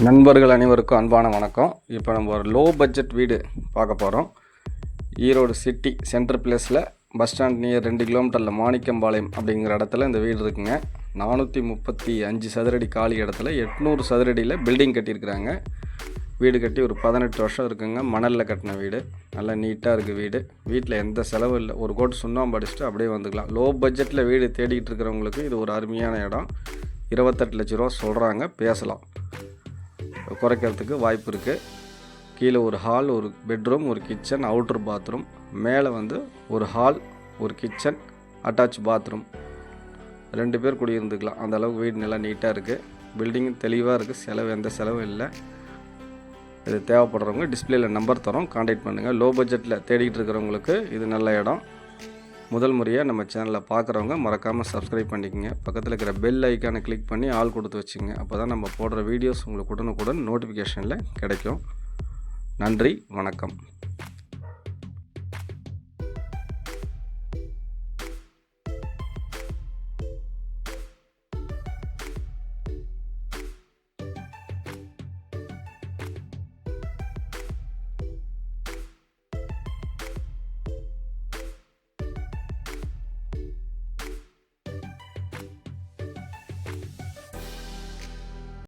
நண்பர்கள் அனைவருக்கும் அன்பான வணக்கம். இப்போ நம்ம ஒரு லோ பட்ஜெட் வீடு பார்க்க போகிறோம். ஈரோடு சிட்டி சென்ட்ரல் பிளேஸில் பஸ் ஸ்டாண்ட் நியர் 2 கிலோமீட்டரில் மாணிக்கம்பாளையம் அப்படிங்கிற இடத்துல இந்த வீடு இருக்குங்க. 435 சதுரடி காலி இடத்துல 800 சதுரடியில் பில்டிங் கட்டியிருக்கிறாங்க. வீடு கட்டி ஒரு 18 வருஷம் இருக்குங்க. மணலில் கட்டின வீடு, நல்லா நீட்டாக இருக்குது வீடு. வீட்டில் எந்த செலவும் இல்லை. ஒரு கோட்டு சுண்ணாம்பு அடிச்சுட்டு அப்படியே வந்துக்கலாம். லோ பட்ஜெட்டில் வீடு தேடிக்கிட்டு இருக்கிறவங்களுக்கு இது ஒரு அருமையான இடம். 28 லட்ச ரூபா சொல்கிறாங்க, பேசலாம், குறைக்கிறதுக்கு வாய்ப்பு இருக்குது. கீழே ஒரு ஹால், ஒரு பெட்ரூம், ஒரு கிச்சன், அவுட்ரு பாத்ரூம், மேலே ஒரு ஹால், ஒரு கிச்சன், அட்டாச் பாத்ரூம், 2 பேர் குடியிருந்துக்கலாம். அந்த அளவுக்கு வீடு நல்லா நீட்டாக இருக்குது. பில்டிங் தெளிவாக இருக்குது. எந்த செலவும் இல்லை. இது தேவைப்படுறவங்க டிஸ்பிளேயில் நம்பர் தரோம், கான்டாக்ட் பண்ணுங்கள். லோ பட்ஜெட்டில் தேடிக்கிட்டு இருக்கிறவங்களுக்கு இது நல்ல இடம். முதல் முறையாக நம்ம சேனலை பார்க்குறவங்க மறக்காமல் சப்ஸ்கிரைப் பண்ணிக்கோங்க. பக்கத்தில் இருக்கிற பெல் ஐக்கானை கிளிக் பண்ணி ஆல் கொடுத்து வச்சுங்க. அப்போ தான் நம்ம போடுற வீடியோஸ் உங்களுக்கு உடனுக்குடன் நோட்டிஃபிகேஷனில் கிடைக்கும். நன்றி, வணக்கம்.